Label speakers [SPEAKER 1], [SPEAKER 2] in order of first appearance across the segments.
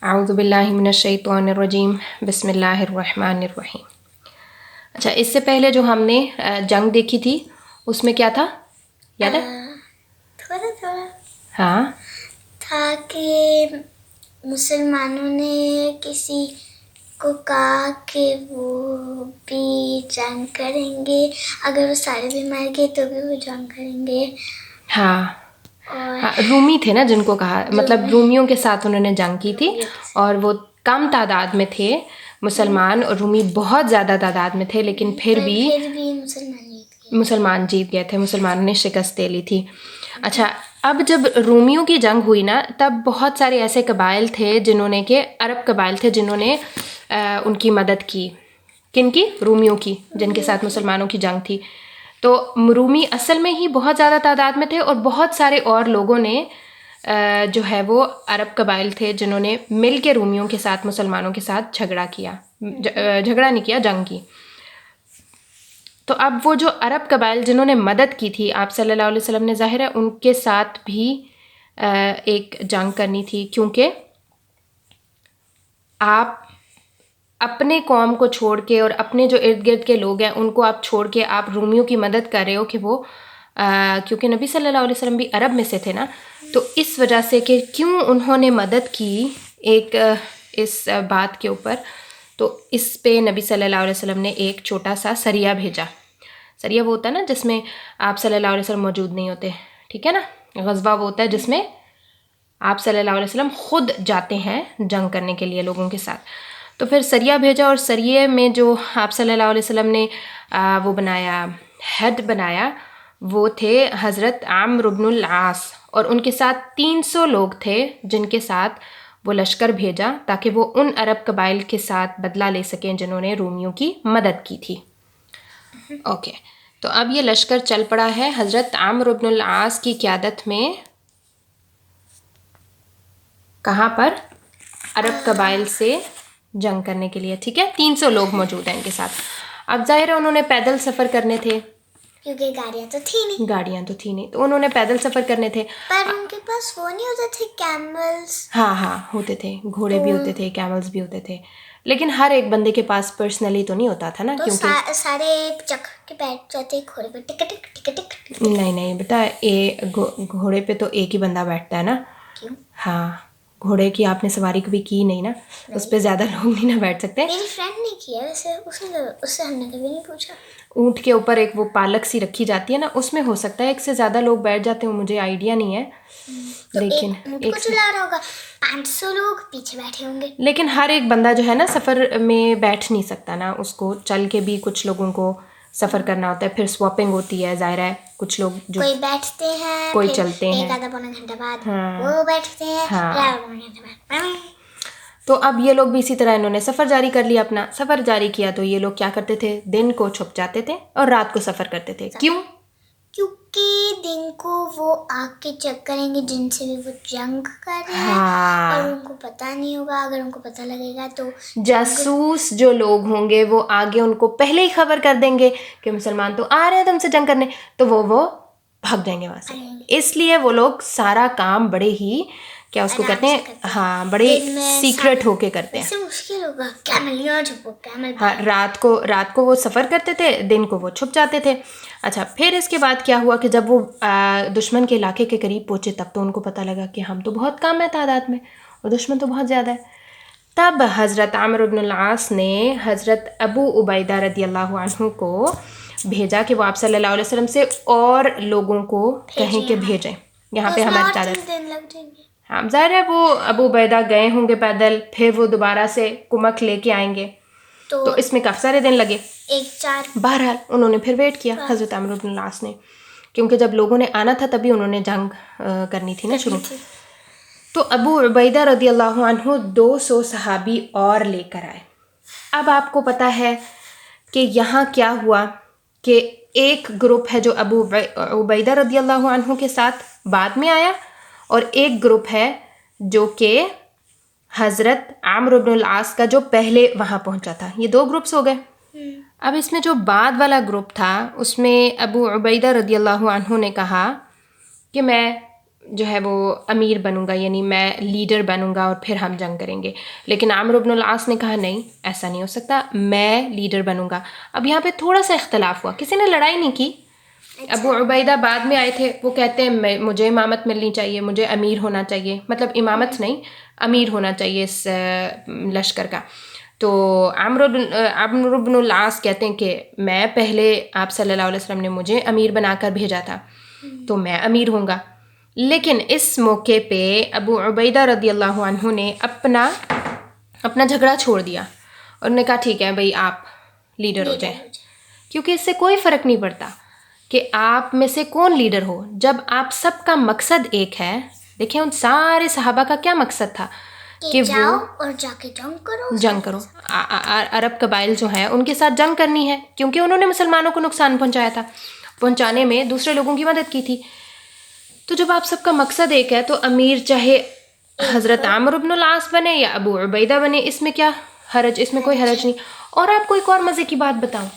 [SPEAKER 1] اعوذ باللہ من الشیطان الرجیم بسم اللہ الرحمن الرحیم۔ اچھا، اس سے پہلے جو ہم نے جنگ دیکھی تھی اس میں کیا تھا یاد ہے؟
[SPEAKER 2] تھوڑا
[SPEAKER 1] ہاں
[SPEAKER 2] تھا کہ مسلمانوں نے کسی کو کہا کہ وہ بھی جنگ کریں گے، اگر وہ سارے بھی مر گئے تو بھی وہ جنگ کریں گے.
[SPEAKER 1] ہاں
[SPEAKER 2] اور
[SPEAKER 1] رومی تھے نا جن کو کہا، مطلب رومیوں کے ساتھ انہوں نے جنگ کی تھی اور وہ کم تعداد میں تھے مسلمان، اور رومی بہت زیادہ تعداد میں تھے، لیکن پھر بھی مسلمان جیت گئے تھے، مسلمانوں نے شکست دے لی تھی. اچھا، اب جب رومیوں کی جنگ ہوئی نا تب بہت سارے ایسے قبائل تھے جنہوں نے کہ عرب قبائل تھے جنہوں نے ان کی مدد کی. کن کی؟ رومیوں کی، جن کے ساتھ مسلمانوں کی جنگ تھی. تو رومی اصل میں ہی بہت زیادہ تعداد میں تھے، اور بہت سارے اور لوگوں نے جو ہے وہ عرب قبائل تھے جنہوں نے مل کے رومیوں کے ساتھ مسلمانوں کے ساتھ جھگڑا نہیں کیا، جنگ کی. تو اب وہ جو عرب قبائل جنہوں نے مدد کی تھی آپ صلی اللہ علیہ وسلم نے، ظاہر ہے ان کے ساتھ بھی ایک جنگ کرنی تھی، کیونکہ آپ اپنے قوم کو چھوڑ کے اور اپنے جو ارد گرد کے لوگ ہیں ان کو آپ چھوڑ کے آپ رومیوں کی مدد کر رہے ہو کہ وہ کیونکہ نبی صلی اللہ علیہ وسلم بھی عرب میں سے تھے نا، تو اس وجہ سے کہ کیوں انہوں نے مدد کی ایک اس بات کے اوپر، تو اس پہ نبی صلی اللہ علیہ وسلم نے ایک چھوٹا سا سریہ بھیجا. سریہ وہ ہوتا ہے نا جس میں آپ صلی اللہ علیہ وسلم موجود نہیں ہوتے، ٹھیک ہے نا. غزوہ وہ ہوتا ہے جس میں آپ صلی اللہ علیہ وسلم خود جاتے ہیں جنگ کرنے کے لیے لوگوں کے ساتھ. تو پھر سریہ بھیجا، اور سریے میں جو آپ صلی اللہ علیہ وسلم نے وہ بنایا، ہیڈ بنایا، وہ تھے حضرت عمرو بن العاص، اور ان کے ساتھ 300 لوگ تھے جن کے ساتھ وہ لشکر بھیجا تاکہ وہ ان عرب قبائل کے ساتھ بدلہ لے سکیں جنہوں نے رومیوں کی مدد کی تھی. اوکے، تو اب یہ لشکر چل پڑا ہے حضرت عمرو بن العاص کی قیادت میں. کہاں پر؟ عرب قبائل سے جنگ کرنے کے لیے، ٹھیک ہے. 300 لوگ موجود ہیں ان کے ساتھ. اب ظاہر ہے انہوں نے پیدل سفر کرنے تھے
[SPEAKER 2] کیونکہ گاڑیاں تو تھی نہیں،
[SPEAKER 1] تو انہوں نے پیدل سفر کرنے تھے.
[SPEAKER 2] پر ان کے پاس وہ نہیں ہوتے تھے کیملز.
[SPEAKER 1] ہاں ہوتے تھے، گھوڑے بھی ہوتے تھے، کیملز بھی ہوتے تے، لیکن ہر ایک بندے کے پاس پرسنلی تو نہیں ہوتا تھا نا،
[SPEAKER 2] تو
[SPEAKER 1] کیونکہ
[SPEAKER 2] سارے چکر کے بیٹھ جاتے گھوڑے پہ، ٹک ٹک ٹک ٹک.
[SPEAKER 1] نہیں بیٹا، گھوڑے پہ تو ایک ہی بندہ بیٹھتا ہے نا.
[SPEAKER 2] کیوں؟
[SPEAKER 1] ہاں، گھوڑے کی آپ نے سواری کبھی کی نہیں نا، اس پہ زیادہ لوگ نہیں نا بیٹھ سکتے.
[SPEAKER 2] میری فرینڈ نے کیا ویسے، اس سے ہم نے کبھی نہیں پوچھا.
[SPEAKER 1] اونٹ کے اوپر ایک وہ پالک سی رکھی جاتی ہے نا، اس میں ہو سکتا ہے ایک سے زیادہ لوگ بیٹھ جاتے ہیں، مجھے آئیڈیا نہیں ہے. لیکن
[SPEAKER 2] اونٹ کو چلا رہا ہوگا، 500 لوگ پیچھے بیٹھے ہوں گے.
[SPEAKER 1] لیکن ہر ایک بندہ جو ہے نا سفر میں بیٹھ نہیں سکتا نا، اس کو چل کے بھی کچھ لوگوں کو سفر کرنا ہوتا ہے، پھر سواپنگ ہوتی ہے. ظاہر ہے کچھ لوگ جو
[SPEAKER 2] کوئی بیٹھتے ہیں،
[SPEAKER 1] کوئی چلتے ہیں،
[SPEAKER 2] ایک آدھا پونا گھنٹہ بعد وہ بیٹھتے ہیں، پونا گھنٹہ بعد.
[SPEAKER 1] تو اب یہ لوگ بھی اسی طرح انہوں نے سفر جاری کر لیا. اپنا سفر جاری کیا تو یہ لوگ کیا کرتے تھے، دن کو چھپ جاتے تھے اور رات کو سفر کرتے تھے. کیوں؟
[SPEAKER 2] کیونکہ دن کو وہ آگ کے چیک کریں گے جن سے بھی وہ جنگ کر رہے ہیں، اور ان کو پتہ نہیں ہوگا. اگر ان کو پتہ لگے گا تو
[SPEAKER 1] جاسوس جو لوگ ہوں گے وہ آگے ان کو پہلے ہی خبر کر دیں گے کہ مسلمان تو آ رہے ہیں تم سے جنگ کرنے، تو وہ بھاگ جائیں گے وہاں سے. اس لیے وہ لوگ سارا کام بڑے ہی کیا اس کو کہتے ہیں، ہاں، بڑے سیکرٹ ہو کے کرتے ہیں.
[SPEAKER 2] مشکل ہوگا کیمل.
[SPEAKER 1] ہاں، رات کو وہ سفر کرتے تھے، دن کو وہ چھپ جاتے تھے. اچھا، پھر اس کے بعد کیا ہوا کہ جب وہ دشمن کے علاقے کے قریب پہنچے تب تو ان کو پتہ لگا کہ ہم تو بہت کم ہیں تعداد میں اور دشمن تو بہت زیادہ ہے. تب حضرت عمرو بن العاص نے حضرت ابو عبیدہ رضی اللہ عنہ کو بھیجا کہ وہ آپ صلی اللہ علیہ وسلم سے اور لوگوں کو کہیں کہ بھیجیں یہاں پہ ہماری تعداد. ہاں، ظاہر ہے وہ ابو عبیدہ گئے ہوں گے پیدل، پھر وہ دوبارہ سے کمک لے کے آئیں گے، تو اس میں کافی سارے دن لگے. بہرحال انہوں نے پھر ویٹ کیا حضرت عمرو بن العاص نے، کیونکہ جب لوگوں نے آنا تھا تبھی انہوں نے جنگ کرنی تھی نا شروع. تو ابو عبیدہ رضی اللہ عنہ 200 صحابی اور لے کر آئے. اب آپ کو پتہ ہے کہ یہاں کیا ہوا کہ ایک گروپ ہے جو ابو عبیدہ رضی اللہ عنہ کے ساتھ بعد میں آیا، اور ایک گروپ ہے جو کہ حضرت عمرو بن العاص کا جو پہلے وہاں پہنچا تھا. یہ 2 گروپس ہو گئے. اب اس میں جو بعد والا گروپ تھا اس میں ابو عبیدہ رضی اللہ عنہ نے کہا کہ میں جو ہے وہ امیر بنوں گا، یعنی میں لیڈر بنوں گا اور پھر ہم جنگ کریں گے. لیکن عمرو بن العاص نے کہا نہیں، ایسا نہیں ہو سکتا، میں لیڈر بنوں گا. اب یہاں پہ تھوڑا سا اختلاف ہوا، کسی نے لڑائی نہیں کی. ابو عبیدہ بعد میں آئے تھے، وہ کہتے ہیں مجھے امامت ملنی چاہیے، مجھے امیر ہونا چاہیے، مطلب امامت نہیں، امیر ہونا چاہیے اس لشکر کا. تو عمرو بن العاص کہتے ہیں کہ میں پہلے آپ صلی اللہ علیہ وسلم نے مجھے امیر بنا کر بھیجا تھا تو میں امیر ہوں گا. لیکن اس موقع پہ ابو عبیدہ رضی اللہ عنہ نے اپنا جھگڑا چھوڑ دیا اور انہوں نے کہا ٹھیک ہے بھائی آپ لیڈر ہو جائیں، کیونکہ اس سے کوئی فرق نہیں پڑتا کہ آپ میں سے کون لیڈر ہو جب آپ سب کا مقصد ایک ہے. دیکھیں ان سارے صحابہ کا کیا مقصد تھا کہ
[SPEAKER 2] جاؤ اور جا کے جنگ کرو.
[SPEAKER 1] عرب قبائل جو ہیں ان کے ساتھ جنگ کرنی ہے، کیونکہ انہوں نے مسلمانوں کو نقصان پہنچانے میں دوسرے لوگوں کی مدد کی تھی. تو جب آپ سب کا مقصد ایک ہے تو امیر چاہے حضرت عمرو بن العاص بنے یا ابو عبیدہ بنے، اس میں کیا حرج، اس میں کوئی حرج نہیں. اور آپ کو ایک اور مزے کی بات بتاؤں،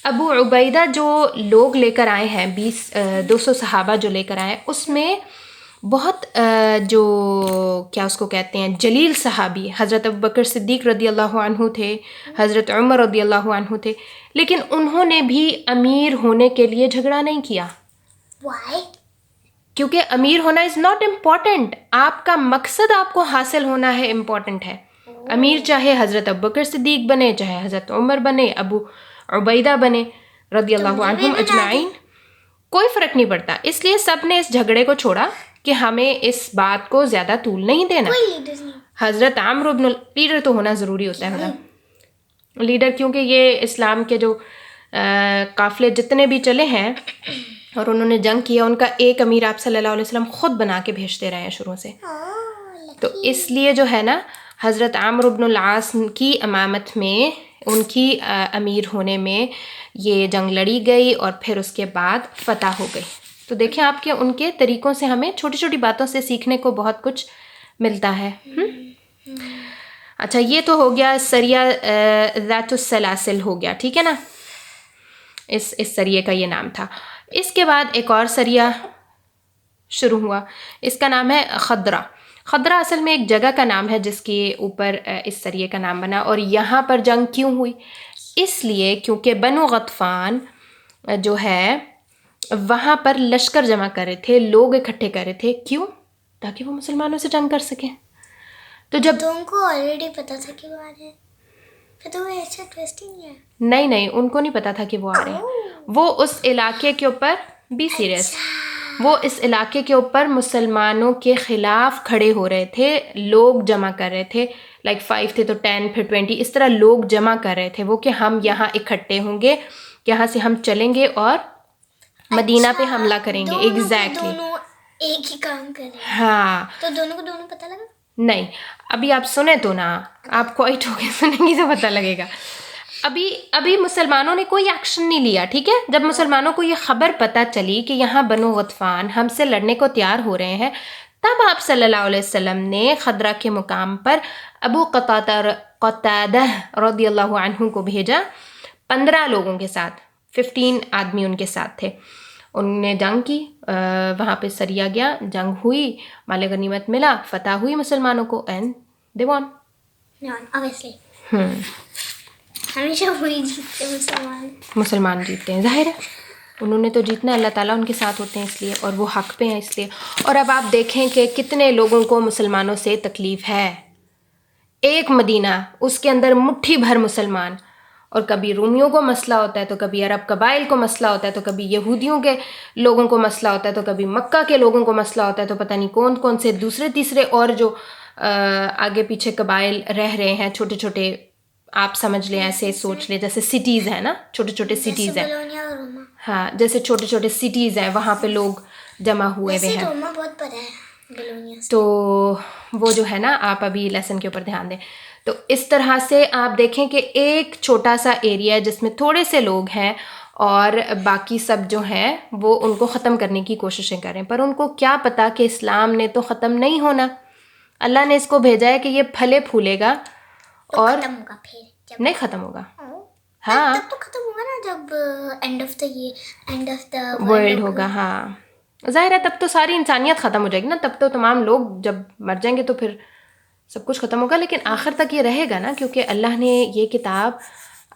[SPEAKER 1] ابو عبیدہ جو لوگ لے کر آئے ہیں 200 صحابہ جو لے کر آئے، اس میں بہت جو کیا اس کو کہتے ہیں جلیل صحابی حضرت ابوبکر صدیق رضی اللہ عنہ تھے، حضرت عمر رضی اللہ عنہ تھے، لیکن انہوں نے بھی امیر ہونے کے لیے جھگڑا نہیں کیا.
[SPEAKER 2] Why؟
[SPEAKER 1] کیونکہ امیر ہونا از ناٹ امپورٹنٹ، آپ کا مقصد آپ کو حاصل ہونا ہے امپورٹنٹ ہے. امیر چاہے حضرت ابوبکر صدیق بنے، چاہے حضرت عمر بنے، ابو عبیدہ بنے رضی اللہ عنہم اجمعین، کوئی فرق نہیں پڑتا. اس لیے سب نے اس جھگڑے کو چھوڑا کہ ہمیں اس بات کو زیادہ طول نہیں دینا. حضرت عمرو بن لیڈر تو ہونا ضروری ہوتا ہے لیڈر، کیونکہ یہ اسلام کے جو قافلے جتنے بھی چلے ہیں اور انہوں نے جنگ کیا، ان کا ایک امیر آپ صلی اللہ علیہ وسلم خود بنا کے بھیجتے رہے ہیں شروع سے. تو اس لیے جو ہے نا حضرت عمرو بن العاص کی امامت میں، ان کی امیر ہونے میں یہ جنگ لڑی گئی اور پھر اس کے بعد فتح ہو گئی. تو دیکھیں آپ کے ان کے طریقوں سے ہمیں چھوٹی چھوٹی باتوں سے سیکھنے کو بہت کچھ ملتا ہے. اچھا یہ تو ہو گیا سریہ ذات السلاسل ہو گیا، ٹھیک ہے نا، اس سریے کا یہ نام تھا. اس کے بعد ایک اور سریہ شروع ہوا، اس کا نام ہے خدرہ. خدرہ اصل میں ایک جگہ کا نام ہے جس کے اوپر اس سریے کا نام بنا. اور یہاں پر جنگ کیوں ہوئی؟ اس لیے کیونکہ بنو غطفان جو ہے وہاں پر لشکر جمع کر رہے تھے، لوگ اکٹھے کر رہے تھے. کیوں؟ تاکہ وہ مسلمانوں سے جنگ کر سکیں. تو جب
[SPEAKER 2] تم کو آلریڈی پتا تھا کہ وہ آ رہے ہیں، پھر تو وہ ایسا ٹویسٹنگ ہے.
[SPEAKER 1] نہیں ان کو نہیں پتا تھا کہ وہ آ رہے ہیں. وہ اس علاقے کے اوپر بی سیریس، وہ اس علاقے کے اوپر مسلمانوں کے خلاف کھڑے ہو رہے تھے، لوگ جمع کر رہے تھے. لائک 5 تھے تو 10 پھر 20، اس طرح لوگ جمع کر رہے تھے وہ کہ ہم یہاں اکٹھے ہوں گے، یہاں سے ہم چلیں گے اور مدینہ پہ حملہ کریں گے. ایگزیکٹلی
[SPEAKER 2] دونوں ایک ہی کام کر رہے ہیں.
[SPEAKER 1] ہاں،
[SPEAKER 2] تو دونوں کو دونوں پتہ لگا؟
[SPEAKER 1] نہیں ابھی آپ سنیں تو نا، آپ کوائٹ ہو کے سنیں گی تو پتہ لگے گا. ابھی مسلمانوں نے کوئی ایکشن نہیں لیا، ٹھیک ہے. جب مسلمانوں کو یہ خبر پتہ چلی کہ یہاں بنو غطفان ہم سے لڑنے کو تیار ہو رہے ہیں، تب آپ صلی اللہ علیہ وسلم نے خدرہ کے مقام پر ابو قتادہ رضی اللہ عنہ کو بھیجا 15 لوگوں کے ساتھ. 15 آدمی ان کے ساتھ تھے. انہوں نے جنگ کی، وہاں پہ سریہ گیا، جنگ ہوئی، مال غنیمت ملا، فتح ہوئی مسلمانوں کو، اینڈ دے وان.
[SPEAKER 2] obviously ہمیشہ وہی جیتتے
[SPEAKER 1] مسلمان جیتتے ہیں، ظاہر ہے انہوں نے تو جیتنا، اللہ تعالیٰ ان کے ساتھ ہوتے ہیں اس لیے، اور وہ حق پہ ہیں اس لیے. اور اب آپ دیکھیں کہ کتنے لوگوں کو مسلمانوں سے تکلیف ہے. ایک مدینہ، اس کے اندر مٹھی بھر مسلمان، اور کبھی رومیوں کو مسئلہ ہوتا ہے تو کبھی عرب قبائل کو مسئلہ ہوتا ہے تو کبھی یہودیوں کے لوگوں کو مسئلہ ہوتا ہے تو کبھی مکہ کے لوگوں کو مسئلہ ہوتا ہے، تو پتہ نہیں کون کون سے دوسرے تیسرے اور جو آگے پیچھے قبائل رہ رہے ہیں، چھوٹے چھوٹے، آپ سمجھ لیں ایسے سوچ لیں جیسے سٹیز ہیں نا، چھوٹے چھوٹے سٹیز ہیں. ہاں جیسے چھوٹے چھوٹے سٹیز ہیں، وہاں پہ لوگ جمع ہوئے ہوئے ہیں.
[SPEAKER 2] بہت بڑا ہے
[SPEAKER 1] تو وہ جو ہے نا، آپ ابھی لیسن کے اوپر دھیان دیں. تو اس طرح سے آپ دیکھیں کہ ایک چھوٹا سا ایریا جس میں تھوڑے سے لوگ ہیں اور باقی سب جو ہیں وہ ان کو ختم کرنے کی کوششیں کریں. پر ان کو کیا پتا کہ اسلام نے تو ختم نہیں ہونا، اللہ نے اس کو بھیجا ہے کہ یہ پھلے پھولے گا اور نہیں ختم ہوگا. ہاں
[SPEAKER 2] تب تو ختم ہوگا نا جب and of the world
[SPEAKER 1] world ہوگا. ہاں ظاہر ہے تب تو ساری انسانیت ختم ہو جائے گی نا، تب تو تمام لوگ جب مر جائیں گے تو پھر سب کچھ ختم ہوگا، لیکن آخر تک یہ رہے گا نا، کیونکہ اللہ نے یہ کتاب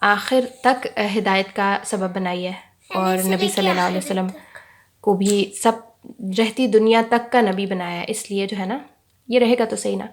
[SPEAKER 1] آخر تک ہدایت کا سبب بنائی ہے، اور
[SPEAKER 2] یعنی
[SPEAKER 1] نبی
[SPEAKER 2] صرف
[SPEAKER 1] صلی اللہ علیہ وسلم کو بھی سب رہتی دنیا تک کا نبی بنایا ہے، اس لیے جو ہے نا یہ رہے گا تو صحیح نا.